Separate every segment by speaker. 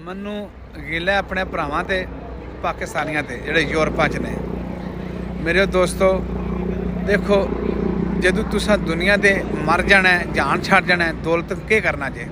Speaker 1: ਮੈਨੂੰ ਗਿਲਾ ਆਪਣੇ ਭਰਾਵਾਂ ਤੇ ਪਾਕਿਸਤਾਨੀਆਂ ਤੇ ਜਿਹੜੇ ਯੂਰਪਾਂ 'ਚ ਨੇ। ਮੇਰੇ ਦੋਸਤੋ ਦੇਖੋ, ਜਦੋਂ ਤੁਸੀਂ ਦੁਨੀਆ ਦੇ ਮਰ ਜਾਣਾ, ਜਾਨ ਛੱਡ ਜਾਣਾ, ਦੌਲਤ ਕੀ ਕਰਨਾ ਜੇ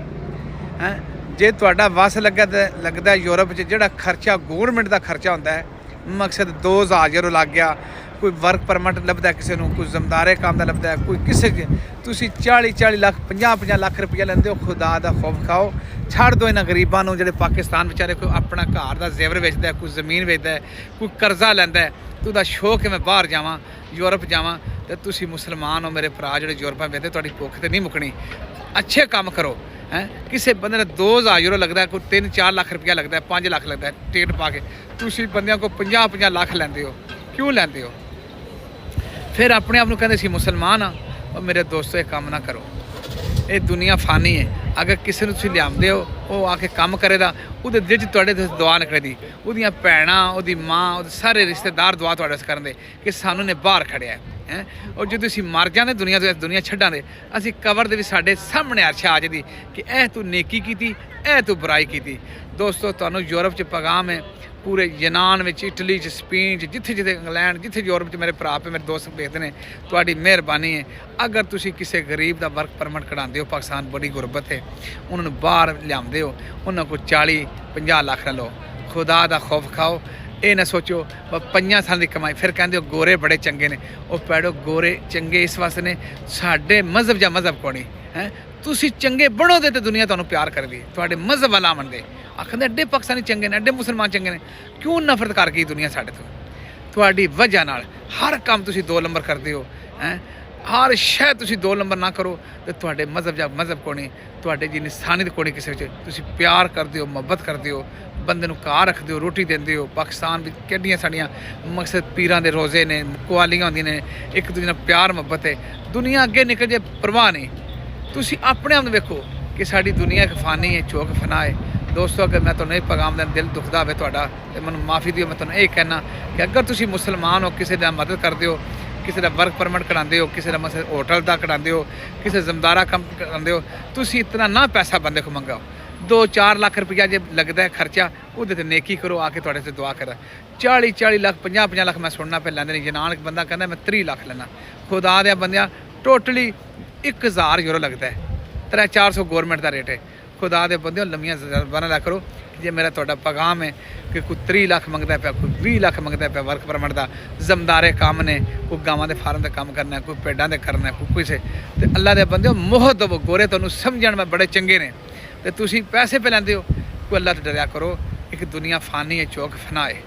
Speaker 1: ਹੈ। ਜੇ ਤੁਹਾਡਾ ਵਸ ਲੱਗਦਾ ਯੂਰਪ 'ਚ ਜਿਹੜਾ ਖਰਚਾ ਗੌਰਮੈਂਟ ਦਾ ਖਰਚਾ ਹੁੰਦਾ ਹੈ, ਮਕਸਦ 2000 ਯੂਰੋ ਲੱਗ ਗਿਆ, ਕੋਈ ਵਰਕ ਪਰਮਿਟ ਲੱਭਦਾ ਕਿਸੇ ਨੂੰ, ਕੋਈ ਜ਼ਮਦਾਰੇ ਕੰਮ ਦਾ ਲੱਭਦਾ, ਕੋਈ ਕਿਸੇ ਤੁਸੀਂ 40 ਲੱਖ 50 ਲੱਖ ਰੁਪਈਆ ਲੈਂਦੇ ਹੋ। ਖੁਦਾ ਦਾ ਖੌਫ ਖਾਓ, ਛੱਡ ਦਿਓ ਇਹਨਾਂ ਗਰੀਬਾਂ ਨੂੰ ਜਿਹੜੇ ਪਾਕਿਸਤਾਨ ਵਿਚਾਰੇ ਕੋਈ ਆਪਣਾ ਘਰ ਦਾ ਜ਼ੇਵਰ ਵੇਚਦਾ, ਕੋਈ ਜ਼ਮੀਨ ਵੇਚਦਾ, ਕੋਈ ਕਰਜ਼ਾ ਲੈਂਦਾ। ਤੂੰ ਦਾ ਸ਼ੌਕ ਹੈ ਮੈਂ ਬਾਹਰ ਜਾਵਾਂ, ਯੂਰਪ ਜਾਵਾਂ, ਅਤੇ ਤੁਸੀਂ ਮੁਸਲਮਾਨ ਹੋ ਮੇਰੇ ਭਰਾ ਜਿਹੜੇ ਯੂਰਪਾਂ ਵੇਚਦੇ, ਤੁਹਾਡੀ ਭੁੱਖ ਤੇ ਨਹੀਂ ਮੁੱਕਣੀ। ਅੱਛੇ ਕੰਮ ਕਰੋ ਹੈ। ਕਿਸੇ ਬੰਦੇ ਨੇ 2000 ਯੂਰੋ ਲੱਗਦਾ, ਕੋਈ 3-4 ਲੱਖ ਰੁਪਇਆ ਲੱਗਦਾ, 5 ਲੱਖ ਲੱਗਦਾ ਟਿਕਟ ਪਾ ਕੇ, ਤੁਸੀਂ ਬੰਦਿਆਂ ਕੋਲ 50 ਲੱਖ ਲੈਂਦੇ ਹੋ। ਕਿਉਂ ਲੈਂਦੇ ਹੋ? ਫਿਰ ਆਪਣੇ ਆਪ ਨੂੰ ਕਹਿੰਦੇ ਸੀ ਮੁਸਲਮਾਨ ਆ। ਉਹ ਮੇਰੇ ਦੋਸਤੋ, ਇਹ ਕੰਮ ਨਾ ਕਰੋ। ਇਹ ਦੁਨੀਆ ਫਾਨੀ ਹੈ। ਅਗਰ ਕਿਸੇ ਨੂੰ ਤੁਸੀਂ ਲਿਆਉਂਦੇ ਹੋ, ਉਹ ਆ ਕੇ ਕੰਮ ਕਰੇਗਾ, ਉਹਦੇ ਦਿਲ 'ਚ ਤੁਹਾਡੇ ਦੁਆ ਨਿਕਲੇਗੀ। ਉਹਦੀਆਂ ਭੈਣਾਂ, ਉਹਦੀ ਮਾਂ, ਉਹਦੇ ਸਾਰੇ ਰਿਸ਼ਤੇਦਾਰ ਦੁਆ ਤੁਹਾਡੇ ਵਾਸਤੇ ਕਰਦੇ ਕਿ ਸਾਨੂੰ ਨੇ ਬਾਹਰ ਖੜਿਆ ਹੈ। ਔਰ ਜਦੋਂ ਅਸੀਂ ਮਰ ਜਾਂਦੇ ਦੁਨੀਆ ਛੱਡਾਂਗੇ, ਅਸੀਂ ਕਬਰ ਦੇ ਵੀ ਸਾਡੇ ਸਾਹਮਣੇ ਅਰਸ਼ ਆ ਜਾਂਦੀ ਕਿ ਇਹ ਤੂੰ ਨੇਕੀ ਕੀਤੀ, ਇਹ ਤੂੰ ਬੁਰਾਈ ਕੀਤੀ। ਦੋਸਤੋ, ਤੁਹਾਨੂੰ ਯੂਰਪ 'ਚ ਪੈਗਾਮ ਹੈ, ਪੂਰੇ ਯੂਨਾਨ ਵਿੱਚ, ਇਟਲੀ 'ਚ, ਸਪੇਨ 'ਚ, ਜਿੱਥੇ ਇੰਗਲੈਂਡ, ਜਿੱਥੇ ਯੂਰਪ 'ਚ ਮੇਰੇ ਭਰਾ ਮੇਰੇ ਦੋਸਤ ਭੇਜਦੇ ਨੇ, ਤੁਹਾਡੀ ਮਿਹਰਬਾਨੀ ਹੈ। ਅਗਰ ਤੁਸੀਂ ਕਿਸੇ ਗਰੀਬ ਦਾ ਵਰਕ ਪਰਮਿਟ ਕਢਾਉਂਦੇ ਹੋ, ਪਾਕਿਸਤਾਨ ਬੜੀ ਗੁਰਬਤ ਹੈ, ਉਹਨਾਂ ਨੂੰ ਬਾਹਰ ਲਿਆਉਂਦੇ ਹੋ, ਉਹਨਾਂ ਕੋਲ 40-50 ਲੱਖ ਲੈ ਲਓ। ਖੁਦਾ ਦਾ ਖੌਫ ਖਾਓ। ਇਹ ਨਾ ਸੋਚੋ 5 ਸਾਲ ਦੀ ਕਮਾਈ, ਫਿਰ ਕਹਿੰਦੇ ਹੋ ਗੋਰੇ ਬੜੇ ਚੰਗੇ ਨੇ। ਉਹ ਪੈੜੋ, ਗੋਰੇ ਚੰਗੇ ਇਸ ਵਾਸਤੇ ਨੇ, ਸਾਡੇ ਮਜ਼ਹਬ ਜਾਂ ਮਜ਼ਹਬ ਕੋਣੀ ਹੈ। ਤੁਸੀਂ ਚੰਗੇ ਬਣੋਗੇ ਤੇ ਦੁਨੀਆ ਤੁਹਾਨੂੰ ਪਿਆਰ ਕਰਦੀ, ਤੁਹਾਡੇ ਮਜ਼ਹਬ ਵਾਲਾ ਮੰਨਦੇ। ਆਖਦੇ ਐਡੇ ਪਾਕਿਸਤਾਨੀ ਚੰਗੇ ਨੇ, ਐਡੇ ਮੁਸਲਮਾਨ ਚੰਗੇ ਨੇ, ਕਿਉਂ ਨਫ਼ਰਤ ਕਰ ਗਈ ਦੁਨੀਆ ਸਾਡੇ ਤੋਂ? ਤੁਹਾਡੀ ਵਜ੍ਹਾ ਨਾਲ ਹਰ ਕੰਮ ਤੁਸੀਂ 2 ਨੰਬਰ ਕਰਦੇ ਹੋ ਹੈ। ਹਰ ਸ਼ੈ ਤੁਸੀਂ 2 ਨੰਬਰ ਨਾ ਕਰੋ ਤੇ ਤੁਹਾਡੇ ਮਜ਼ਹਬ ਜਾਂ ਮਜ਼ਹਬ ਕੋਣੀ, ਤੁਹਾਡੇ ਜੀ ਇਨਸਾਨੀਅਤ ਕੋਣੀ ਕਿਸੇ ਵਿੱਚ। ਤੁਸੀਂ ਪਿਆਰ ਕਰਦੇ ਹੋ, ਮੁਹੱਬਤ ਕਰਦੇ ਹੋ, ਬੰਦੇ ਨੂੰ ਘਰ ਰੱਖਦੇ ਹੋ, ਰੋਟੀ ਦਿੰਦੇ ਹੋ। ਪਾਕਿਸਤਾਨ ਵਿੱਚ ਕਿਹੜੀਆਂ ਸਾਡੀਆਂ ਮਕਸਦ ਪੀਰਾਂ ਦੇ ਰੋਜ਼ੇ ਨੇ, ਕੁਆਲੀਆਂ ਹੁੰਦੀਆਂ ਨੇ, ਇੱਕ ਦੂਜੇ ਨਾਲ ਪਿਆਰ ਮੁਹੱਬਤ ਹੈ। ਦੁਨੀਆ ਅੱਗੇ ਨਿਕਲ ਜੇ ਪਰਵਾਹ ਨਹੀਂ। ਤੁਸੀਂ ਆਪਣੇ ਆਪ ਨੂੰ ਵੇਖੋ ਕਿ ਸਾਡੀ ਦੁਨੀਆ ਇੱਕ ਫਾਨੀ ਹੈ, ਚੋਕ ਫਨਾ ਹੈ। ਦੋਸਤੋ, ਅਗਰ ਮੈਂ ਤੁਹਾਨੂੰ ਇਹ ਪੈਗਾਮ ਦੇਣ ਦਿਲ ਦੁਖਦਾ ਹੋਵੇ ਤੁਹਾਡਾ, ਤੇ ਮੈਨੂੰ ਮਾਫੀ ਦਿਓ। ਮੈਂ ਤੁਹਾਨੂੰ ਇਹ ਕਹਿਣਾ ਕਿ ਅਗਰ ਤੁਸੀਂ ਮੁਸਲਮਾਨ ਹੋ, ਕਿਸੇ ਦਾ ਮਦਦ ਕਰਦੇ ਹੋ, ਕਿਸੇ ਦਾ ਵਰਕ ਪਰਮਿਟ ਕਢਾਉਂਦੇ ਹੋ, ਕਿਸੇ ਦਾ ਮਸਲ ਹੋਟਲ ਦਾ ਕਢਾਉਂਦੇ ਹੋ, ਕਿਸੇ ਜ਼ਮਦਾਰਾ ਕੰਮ ਕਰਾਉਂਦੇ ਹੋ, ਤੁਸੀਂ ਇਤਨਾ ਨਾ ਪੈਸਾ ਬੰਦੇ ਕੋਲ ਮੰਗਾਓ। 2-4 ਲੱਖ ਰੁਪਈਆ ਜੇ ਲੱਗਦਾ ਖਰਚਾ, ਉਹਦੇ 'ਤੇ ਨੇਕੀ ਕਰੋ, ਆ ਕੇ ਤੁਹਾਡੇ 'ਤੇ ਦੁਆ ਕਰਾਂ। 40 ਲੱਖ 50 ਲੱਖ ਮੈਂ ਸੁਣਨਾ ਪੈ ਲੈਂਦੇ ਨੇ। ਜਨਾਨ ਇੱਕ ਬੰਦਾ ਕਹਿੰਦਾ ਮੈਂ 30 ਲੱਖ ਲੈਣਾ। ਖੁਦਾ ਦੇ ਬੰਦਿਆਂ, ਟੋਟਲੀ 1000 ਯੂਰੋ ਲੱਗਦਾ ਹੈ। 300-400 ਗੌਰਮੈਂਟ ਦਾ ਰੇਟ ਹੈ। ਖੁਦਾ ਦੇ ਬੰਦਿਓ, ਲੰਮੀਆਂ ਜ਼ਬਾਨਾਂ ਨਾ ਕਰੋ। ਜੇ ਮੇਰਾ ਤੁਹਾਡਾ ਪੈਗਾਮ ਹੈ ਕਿ ਕੋਈ 30 ਲੱਖ ਮੰਗਦਾ ਪਿਆ, ਕੋਈ 20 ਲੱਖ ਮੰਗਦਾ ਪਿਆ ਵਰਕ ਪਰਮਿਟ ਦਾ, ਜ਼ਮਦਾਰੇ ਕੰਮ ਨੇ, ਕੋਈ ਗਾਵਾਂ ਦੇ ਫਾਰਮ ਦਾ ਕੰਮ ਕਰਨਾ, ਕੋਈ ਭੇਡਾਂ ਦੇ ਕਰਨਾ, ਕੋਈ ਕਿਸੇ, ਤੇ ਅੱਲਾ ਦੇ ਬੰਦਿਓ ਮੋਹਤ ਦਵੋ। ਗੋਰੇ ਤੁਹਾਨੂੰ ਸਮਝਣ ਮੈਂ ਬੜੇ ਚੰਗੇ ਨੇ, ਤੇ ਤੁਸੀਂ ਪੈਸੇ ਪੈ ਲੈਂਦੇ ਹੋ। ਕੋਈ ਅੱਲਾ ਤੋਂ ਡਰਿਆ ਕਰੋ। ਇੱਕ ਦੁਨੀਆ ਫਾਨੀ ਹੈ, ਚੌਕ ਫਨਾ ਹੈ।